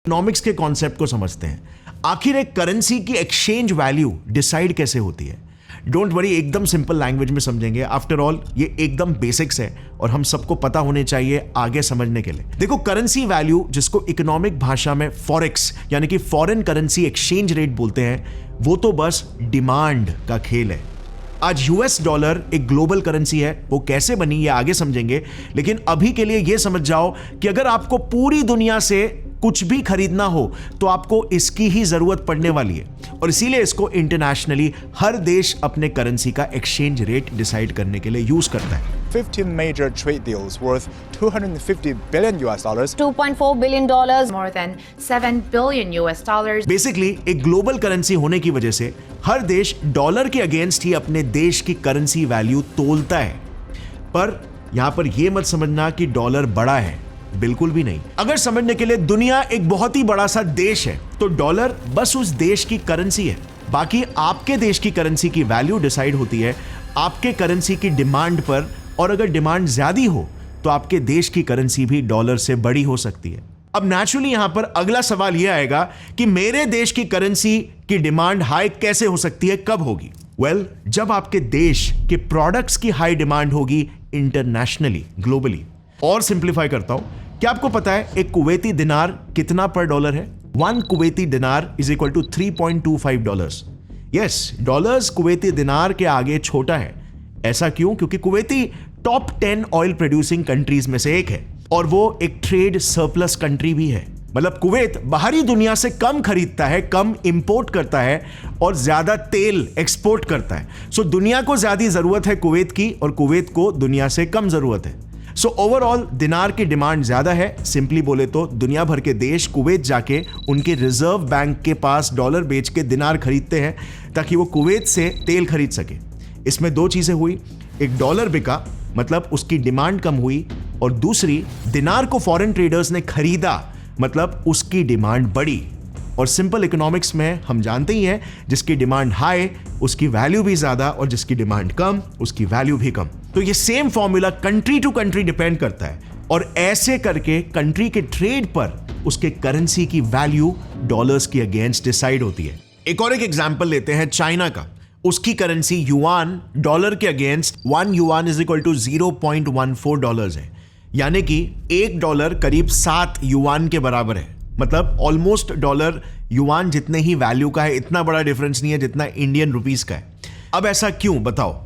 Economics के concept को समझते हैं। आखिर एक करेंसी की एक्सचेंज वैल्यू डिसाइड कैसे होती है? डोंट वरी, एकदम सिंपल लैंग्वेज में समझेंगे। आफ्टर ऑल ये एकदम बेसिक्स है और हम सबको पता होने चाहिए आगे समझने के लिए। देखो, करेंसी वैल्यू, जिसको इकोनॉमिक भाषा में फॉरेक्स यानी कि फॉरेन करेंसी एक्सचेंज रेट बोलते हैं, वो तो बस डिमांड का खेल है। आज यूएस डॉलर एक ग्लोबल करेंसी है, वो कैसे बनी ये आगे समझेंगे, लेकिन अभी के लिए ये समझ जाओ कि अगर आपको पूरी दुनिया से कुछ भी खरीदना हो तो आपको इसकी ही जरूरत पड़ने वाली है, और इसीलिए इसको इंटरनेशनली हर देश अपने करेंसी का एक्सचेंज रेट डिसाइड करने के लिए यूज करता है। 15 major trade deals worth $250 billion US, $2.4 billion, more than $7 billion US. Basically एक ग्लोबल करेंसी होने की वजह से हर देश डॉलर के अगेंस्ट ही अपने देश की करेंसी वैल्यू तोलता है। पर यहां पर यह मत समझना कि डॉलर बड़ा है, बिल्कुल भी नहीं। अगर समझने के लिए दुनिया एक बहुत ही बड़ा सा देश है तो डॉलर बस उस देश की करेंसी है। बाकी आपके देश की करेंसी की वैल्यू डिसाइड होती है आपके करेंसी की डिमांड पर, और अगर डिमांड ज्यादा हो तो आपके देश की करेंसी भी डॉलर से बड़ी हो सकती है। अब नेचुरली यहां पर अगला सवाल यह आएगा कि मेरे देश की करेंसी की डिमांड हाई कैसे हो सकती है, कब होगी? वेल, जब आपके देश के प्रोडक्ट्स की हाई डिमांड होगी इंटरनेशनली, ग्लोबली। और सिंप्लीफाई करता हूं, क्या आपको पता है एक कुवैती दिनार कितना पर डॉलर है? 1 Kuwaiti dinar is equal to $3.25। Yes, dollars Kuwaiti dinar के आगे छोटा है। ऐसा क्यों? क्योंकि Kuwaiti top 10 oil producing countries में से एक है, और वो एक ट्रेड सरप्लस कंट्री भी है। मतलब कुवैत बाहरी दुनिया से कम खरीदता है, कम इंपोर्ट करता है और ज्यादा तेल एक्सपोर्ट करता है। सो दुनिया को ज्यादा जरूरत है कुवैत की, और कुवैत को दुनिया से कम जरूरत है। सो ओवरऑल दिनार की डिमांड ज्यादा है। सिंपली बोले तो दुनिया भर के देश कुवैत जाके उनके रिजर्व बैंक के पास डॉलर बेच के दिनार खरीदते हैं ताकि वो कुवैत से तेल खरीद सके। इसमें दो चीजें हुई, एक डॉलर बिका मतलब उसकी डिमांड कम हुई, और दूसरी दिनार को फॉरेन ट्रेडर्स ने खरीदा मतलब उसकी डिमांड बढ़ी। और सिंपल इकोनॉमिक्स में हम जानते ही हैं, जिसकी डिमांड हाई उसकी वैल्यू भी ज्यादा, और जिसकी डिमांड कम उसकी वैल्यू भी कम। तो ये same formula country to country depend करता है, और ऐसे करके कंट्री के ट्रेड पर उसके करेंसी की वैल्यू डॉलर्स के अगेंस्ट डिसाइड होती है। एक और एक एग्जांपल लेते हैं चाइना का। उसकी करेंसी युआन डॉलर के against 1 yuan is equal to $0.14 है, यानी कि $1 करीब 7 युआन के बराबर है। मतलब ऑलमोस्ट डॉलर युआन जितने ही वैल्यू का है, इतना बड़ा डिफरेंस नहीं है जितना इंडियन रुपीस का है। अब ऐसा क्यों, बताओ?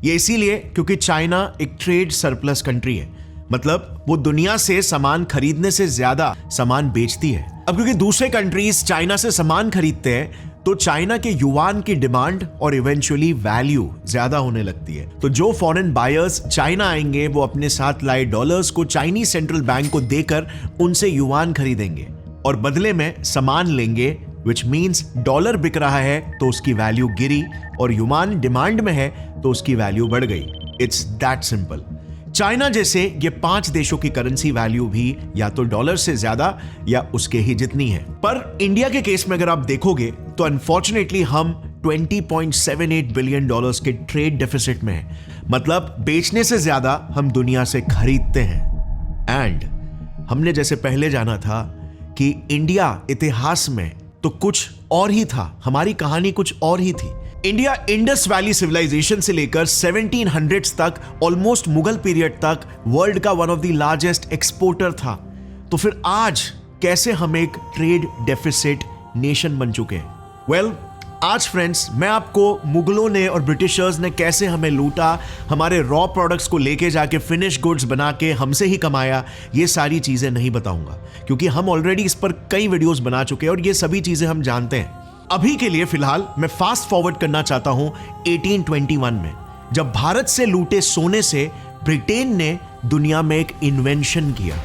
ये इसीलिए क्योंकि चाइना एक ट्रेड सरप्लस कंट्री है, मतलब वो दुनिया से सामान खरीदने से ज्यादा सामान बेचती है। अब क्योंकि दूसरे कंट्रीज चाइना से सामान खरीदते हैं तो चाइना के युआन की डिमांड और इवेंचुअली वैल्यू ज्यादा होने लगती है। तो जो फॉरेन बायर्स चाइना आएंगे वो अपने साथ लाए डॉलर्स को चाइनीज सेंट्रल बैंक को देकर उनसे युआन खरीदेंगे और बदले में सामान लेंगे, विच मीन्स डॉलर बिक रहा है तो उसकी वैल्यू गिरी, और युआन डिमांड में है तो उसकी वैल्यू बढ़ गई। It's that simple. चाइना जैसे ये 5 देशों की करेंसी वैल्यू भी या तो डॉलर से ज्यादा या उसके ही जितनी है। पर इंडिया के केस में अगर आप देखोगे तो अनफॉर्चुनेटली हम $20.78 बिलियन के ट्रेड डेफिसिट में हैं। मतलब बेचने से ज्यादा हम दुनिया से खरीदते हैं। एंड हमने जैसे पहले जाना था कि इंडिया इतिहास में तो कुछ और ही था, हमारी कहानी कुछ और ही थी। इंडिया इंडस वैली सिविलाइजेशन से लेकर 1700s तक, ऑलमोस्ट मुगल पीरियड तक वर्ल्ड का one of the largest exporter था। तो फिर आज कैसे हम एक ट्रेड डेफिसिट नेशन बन चुके हैं? वेल, आज फ्रेंड्स मैं आपको मुगलों ने और ब्रिटिशर्स ने कैसे हमें लूटा, हमारे रॉ प्रोडक्ट्स को लेके जाके फिनिश गुड्स बना के हमसे ही कमाया, ये सारी चीजें नहीं बताऊंगा, क्योंकि हम ऑलरेडी इस पर कई वीडियोस बना चुके हैं और ये सभी चीजें हम जानते हैं। अभी के लिए फिलहाल मैं फास्ट फॉरवर्ड करना चाहता हूं 1821 में, जब भारत से लूटे सोने से ब्रिटेन ने दुनिया में एक इन्वेंशन किया।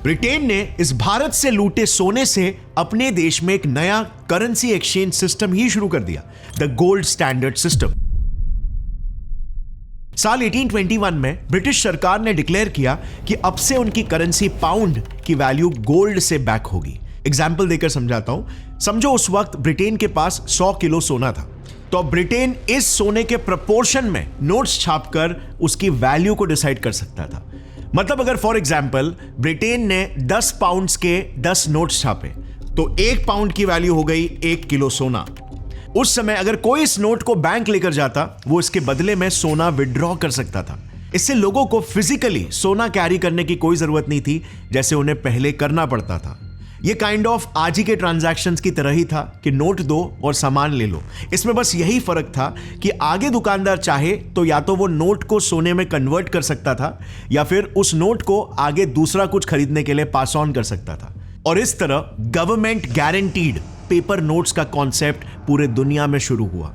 ब्रिटेन ने इस भारत से लूटे सोने से अपने देश में एक नया करेंसी एक्सचेंज सिस्टम ही शुरू कर दिया, द गोल्ड स्टैंडर्ड सिस्टम। साल 1821 में ब्रिटिश सरकार ने डिक्लेयर किया कि अब से उनकी करेंसी पाउंड की वैल्यू गोल्ड से बैक होगी। एग्जाम्पल देकर समझाता हूं। समझो उस वक्त ब्रिटेन के पास 100 किलो सोना था, तो अब ब्रिटेन इस सोने के प्रपोर्शन में नोट्स छापकर उसकी वैल्यू को डिसाइड कर सकता था। मतलब अगर फॉर एग्जाम्पल ब्रिटेन ने 10 पाउंड्स के 10 नोट्स छापे तो 1 पाउंड की वैल्यू हो गई 1 किलो सोना। उस समय अगर कोई इस नोट को बैंक लेकर जाता, वो इसके बदले में सोना विड्रॉ कर सकता था। इससे लोगों को फिजिकली सोना कैरी करने की कोई जरूरत नहीं थी, जैसे उन्हें पहले करना पड़ता था। ये काइंड ऑफ आज ही के ट्रांजैक्शंस की तरह ही था कि नोट दो और सामान ले लो। इसमें बस यही फर्क था कि आगे दुकानदार चाहे तो या तो वो नोट को सोने में कन्वर्ट कर सकता था या फिर उस नोट को आगे दूसरा कुछ खरीदने के लिए पास ऑन कर सकता था। और इस तरह गवर्नमेंट गारंटीड पेपर नोट्स का कॉन्सेप्ट पूरे दुनिया में शुरू हुआ।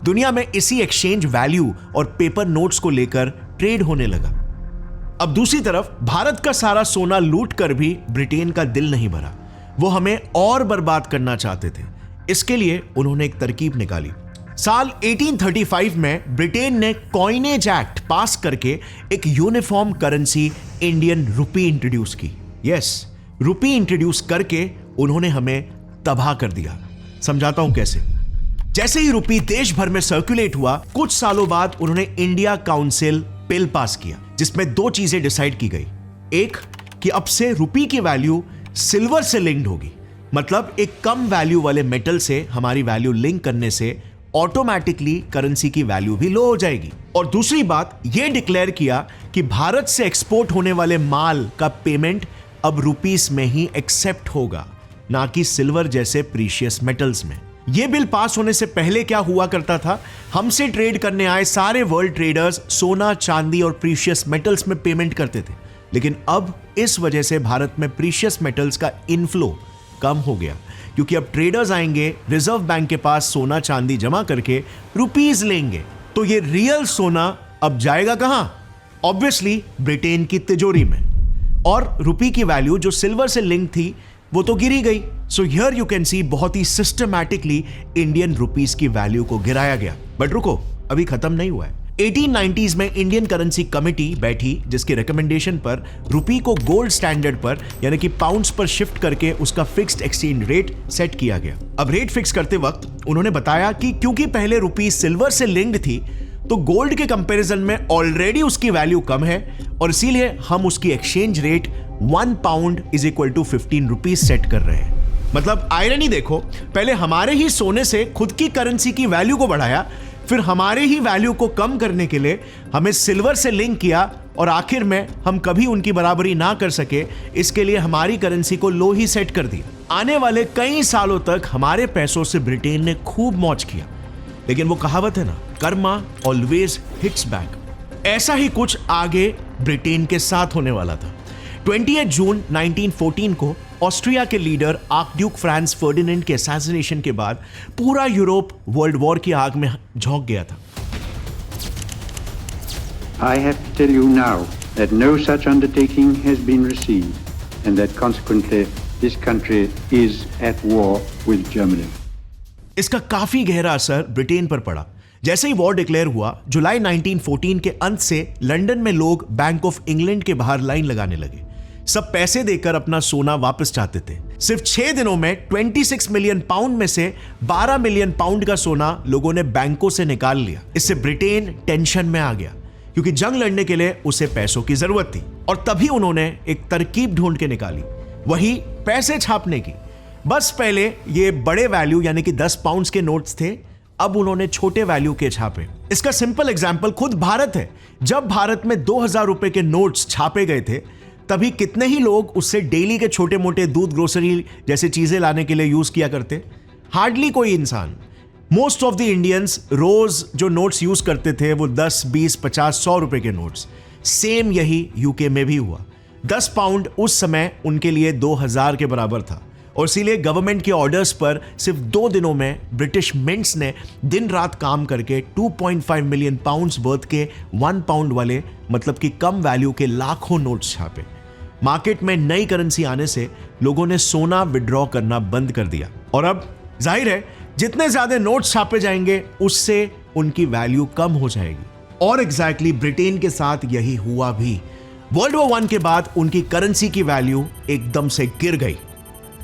दुनिया में इसी एक्सचेंज वैल्यू और पेपर नोट्स को लेकर ट्रेड होने लगा। अब दूसरी तरफ भारत का सारा सोना लूट कर भी ब्रिटेन का दिल नहीं भरा। वो हमें और बर्बाद करना चाहते थे। इसके लिए उन्होंने एक तरकीब निकाली। साल 1835 में ब्रिटेन ने कॉइनेज एक्ट पास करके एक uniform currency Indian rupee introduce की। यस, रुपी इंट्रोड्यूस करके उन्होंने हमें तबाह कर दिया। समझाता हूं कैसे। जैसे ही रुपी देश भर में सर्कुलेट हुआ, कुछ सालों बाद उन्होंने इंडिया काउंसिल बिल पास किया, जिसमें 2 चीजें डिसाइड की गई। एक कि अब से रुपी की वैल्यू सिल्वर से लिंक्ड होगी, मतलब एक कम वैल्यू वाले मेटल से हमारी वैल्यू लिंक करने से ऑटोमेटिकली करेंसी की वैल्यू भी लो हो जाएगी। और दूसरी बात यह डिक्लेयर किया कि भारत से एक्सपोर्ट होने वाले माल का पेमेंट अब रुपीस में ही एक्सेप्ट होगा, ना कि सिल्वर जैसे प्रीशियस मेटल्स में। यह बिल पास होने से पहले क्या हुआ करता था, हमसे ट्रेड करने आए सारे वर्ल्ड ट्रेडर्स सोना, चांदी और प्रीशियस मेटल्स में पेमेंट करते थे। लेकिन अब इस वजह से भारत में प्रीशियस मेटल्स का इनफ्लो कम हो गया, क्योंकि अब ट्रेडर्स आएंगे रिजर्व बैंक के पास सोना चांदी जमा करके रुपीस लेंगे। तो ये रियल सोना अब जाएगा कहां? ऑब्वियसली ब्रिटेन की तिजोरी में। और रुपी की वैल्यू जो सिल्वर से लिंक थी वो तो गिरी गई। So here you can see बहुत ही सिस्टमैटिकली इंडियन रुपीस की वैल्यू को गिराया गया। बट रुको, अभी खत्म नहीं हुआ है। 1890s में इंडियन करेंसी कमेटी बैठी, जिसके रिकमेंडेशन पर रुपी को गोल्ड स्टैंडर्ड पर यानी कि पाउंड्स पर शिफ्ट करके उसका फिक्स्ड एक्सचेंज रेट सेट किया गया। अब रेट फिक्स करते वक्त उन्होंने बताया कि क्योंकि पहले रुपी सिल्वर से लिंक्ड थी, तो गोल्ड के कंपैरिजन में ऑलरेडी उसकी वैल्यू कम है और इसीलिए हम उसकी exchange rate 1 pound is equal to 15 rupees set कर रहे हैं। मतलब आयरनी देखो, पहले हमारे ही सोने से खुद की करेंसी की वैल्यू को बढ़ाया, फिर हमारे ही वैल्यू को कम करने के लिए हमें सिल्वर से लिंक किया और आखिर में हम कभी उनकी बराबरी ना कर सके, इसके लिए हमारी करेंसी को लो ही सेट कर दिया। आने वाले कई सालों तक हमारे पैसों से ब्रिटेन ने खूब मौज किया। लेकिन वो कहावत है ना, कर्मा ऑलवेज हिट्स बैक। ऐसा ही कुछ आगे ब्रिटेन के साथ होने वाला था। 28 जून 1914 को ऑस्ट्रिया के लीडर आर्कड्यूक फ्रांस फर्डिनेंड के असैसिनेशन के बाद पूरा यूरोप वर्ल्ड वॉर की आग में झोंक गया था। I have to tell you now that no such undertaking has been received and that consequently this country is at war with Germany. इसका काफी गहरा असर ब्रिटेन पर पड़ा। जैसे ही वॉर डिक्लेयर हुआ, जुलाई 1914 के अंत से लंदन में लोग बैंक ऑफ इंग्लैंड के बाहर लाइन लगाने लगे। सब पैसे देकर अपना सोना वापस चाहते थे। सिर्फ 6 दिनों में 26 मिलियन पाउंड में से 12 मिलियन पाउंड का सोना लोगों ने बैंकों से निकाल लिया। इससे ब्रिटेन टेंशन में आ गया, क्योंकि जंग लड़ने के लिए उसे पैसों की जरूरत थी। और तभी उन्होंने एक तरकीब ढूंढ के निकाली, वही पैसे छापने की। बस पहले ये बड़े वैल्यू यानी कि 10 पाउंड्स के नोट्स थे, अब उन्होंने छोटे वैल्यू के छापे। इसका सिंपल एग्जांपल खुद भारत है। जब भारत में 2000 रुपए के नोट्स छापे गए थे, तभी कितने ही लोग उससे डेली के छोटे मोटे दूध, ग्रोसरी जैसे चीजें लाने के लिए यूज किया करते? हार्डली कोई इंसान। मोस्ट ऑफ द इंडियंस रोज जो नोट्स यूज करते थे वो 10, 20, 50, 100 रुपए के नोट्स। सेम यही यूके में भी हुआ। 10 पाउंड उस समय उनके लिए 2000 के बराबर था और इसीलिए गवर्नमेंट के ऑर्डर्स पर सिर्फ 2 दिनों में ब्रिटिश मिंट्स ने दिन रात काम करके 2.5 मिलियन पाउंड्स वर्थ के 1 पाउंड वाले, मतलब कि कम वैल्यू के लाखों नोट्स छापे। मार्केट में नई करेंसी आने से लोगों ने सोना विड्रॉ करना बंद कर दिया और अब जाहिर है जितने ज्यादा नोट्स छापे जाएंगे उससे उनकी वैल्यू कम हो जाएगी। और एग्जैक्टली ब्रिटेन के साथ यही हुआ भी। वर्ल्ड वॉर 1 के बाद उनकी करेंसी की वैल्यू एकदम से गिर गई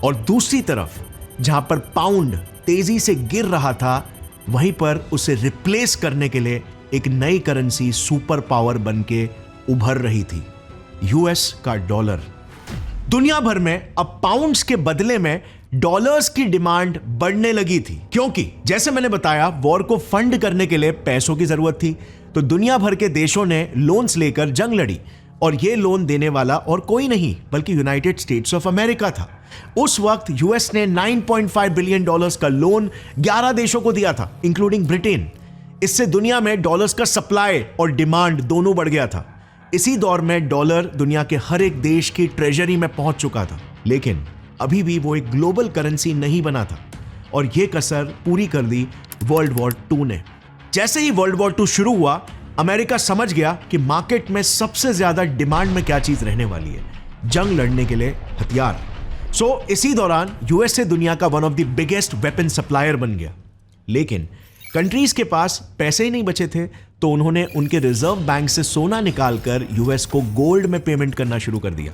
और दूसरी तरफ जहां पर पाउंड तेजी से गिर रहा था, वहीं पर उसे रिप्लेस करने के लिए एक नई करेंसी सुपर पावर बन के उभर रही थी, यूएस का डॉलर। दुनिया भर में अब पाउंड्स के बदले में डॉलर्स की डिमांड बढ़ने लगी थी, क्योंकि जैसे मैंने बताया वॉर को फंड करने के लिए पैसों की जरूरत थी। तो दुनिया भर के देशों ने लोन्स लेकर जंग लड़ी और ये लोन देने वाला और कोई नहीं बल्कि यूनाइटेड स्टेट्स ऑफ अमेरिका था। उस वक्त यूएस ने 9.5 बिलियन डॉलर्स का लोन 11 देशों को दिया था, इंक्लूडिंग ब्रिटेन। इससे दुनिया में डॉलर्स का सप्लाई और डिमांड दोनों बढ़ गया था। इसी दौर में डॉलर दुनिया के हर एक देश की ट्रेजरी में पहुंच चुका था, लेकिन अभी भी वो एक ग्लोबल करेंसी नहीं बना था और ये कसर पूरी कर दी वर्ल्ड वॉर 2 ने। जैसे ही वर्ल्ड वॉर 2 शुरू हुआ, अमेरिका समझ गया कि मार्केट में सबसे ज्यादा डिमांड में क्या चीज रहने वाली है, जंग लड़ने के लिए हथियार। सो इसी दौरान यूएसए दुनिया का one of the biggest weapon supplier बन गया। लेकिन कंट्रीज के पास पैसे ही नहीं बचे थे, तो उन्होंने उनके रिजर्व बैंक से सोना निकालकर यूएस को गोल्ड में पेमेंट करना शुरू कर दिया।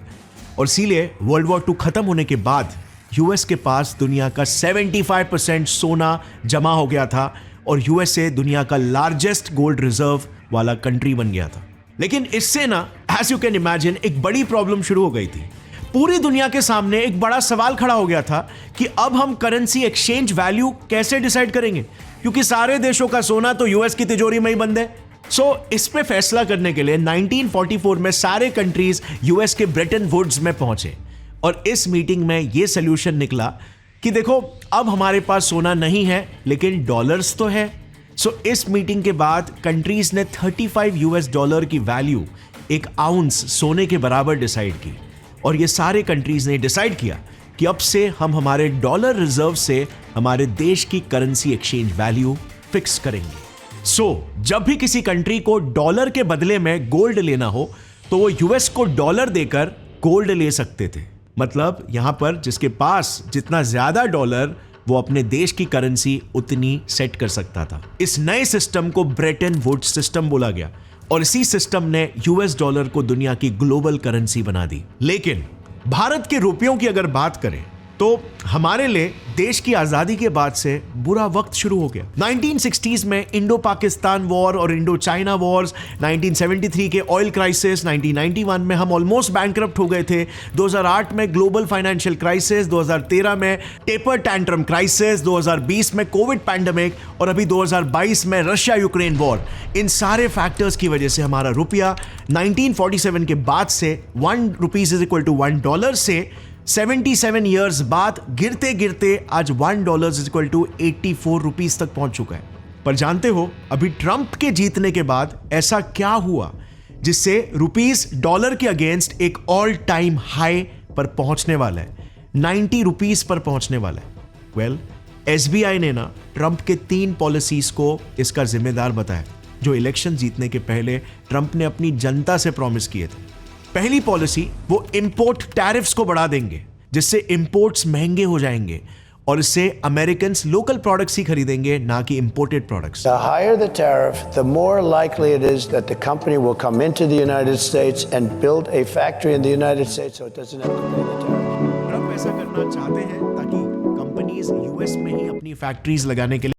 और इसीलिए वर्ल्ड वॉर 2 खत्म होने के बाद यूएस के पास दुनिया का 75% सोना जमा हो गया था और यूएसए दुनिया का लार्जेस्ट गोल्ड रिजर्व वाला कंट्री बन गया था। लेकिन इससे ना, एज यू कैन इमेजिन, एक बड़ी प्रॉब्लम शुरू हो गई थी। पूरी दुनिया के सामने एक बड़ा सवाल खड़ा हो गया था कि अब हम करेंसी एक्सचेंज वैल्यू कैसे डिसाइड करेंगे, क्योंकि सारे देशों का सोना तो यूएस की तिजोरी में ही बंद है। सो इस पे फैसला करने के लिए 1944 में सारे कंट्रीज यूएस के ब्रेटन वुड्स में पहुंचे और इस मीटिंग में यह सोल्यूशन निकला कि देखो, अब हमारे पास सोना नहीं है लेकिन डॉलर्स तो है। सो इस मीटिंग के बाद कंट्रीज ने $35 की वैल्यू एक आउंस सोने के बराबर डिसाइड की और ये सारे कंट्रीज ने डिसाइड किया कि अब से हम हमारे डॉलर रिजर्व से हमारे देश की करेंसी एक्सचेंज वैल्यू फिक्स करेंगे। सो जब भी किसी कंट्री को डॉलर के बदले में गोल्ड लेना हो तो वो यूएस को डॉलर देकर गोल्ड ले सकते थे। मतलब यहां पर जिसके पास जितना ज्यादा डॉलर, वो अपने देश की करेंसी उतनी सेट कर सकता था। इस नए सिस्टम को ब्रेटन वुड्स सिस्टम बोला गया और इसी सिस्टम ने यूएस डॉलर को दुनिया की ग्लोबल करेंसी बना दी। लेकिन भारत के रुपयों की अगर बात करें तो हमारे लिए देश की आजादी के बाद से बुरा वक्त शुरू हो गया। 1960s में इंडो पाकिस्तान वॉर और इंडो चाइना वॉर्स, 1973 के ऑयल क्राइसिस, 1991 में हम ऑलमोस्ट बैंकरप्ट हो गए थे, 2008 में ग्लोबल फाइनेंशियल क्राइसिस, 2013 में टेपर टैंट्रम क्राइसिस, 2020 में कोविड पैंडेमिक और अभी 2022 में रशिया यूक्रेन वॉर। इन सारे फैक्टर्स की वजह से हमारा रुपया 1947 के बाद से $1 से 77 ईयर्स बाद गिरते गिरते आज $1 84 रुपीस तक पहुंच चुका है। पर जानते हो, अभी ट्रंप के जीतने के बाद ऐसा क्या हुआ जिससे रुपीस डॉलर के अगेंस्ट एक ऑल टाइम हाई पर पहुंचने वाला है, 90 रुपीस पर पहुंचने वाला है। वेल, एसबीआई ने ना ट्रंप के 3 पॉलिसीज को इसका जिम्मेदार बताया, जो इलेक्शन जीतने के पहले ट्रंप ने अपनी जनता से प्रॉमिस किए थे। पहली पॉलिसी, वो इंपोर्ट टैरिफ्स को बढ़ा देंगे, जिससे इंपोर्ट्स महंगे हो जाएंगे और इससे अमेरिकन्स लोकल प्रोडक्ट्स ही खरीदेंगे, ना कि imported products. The higher the tariff, the more likely it is that the company will come into the United States and build a factory in the United States so it doesn't have to pay the tariff. Trump ऐसा करना चाहते हैं ताकि companies US में ही अपनी factories लगाने के लिए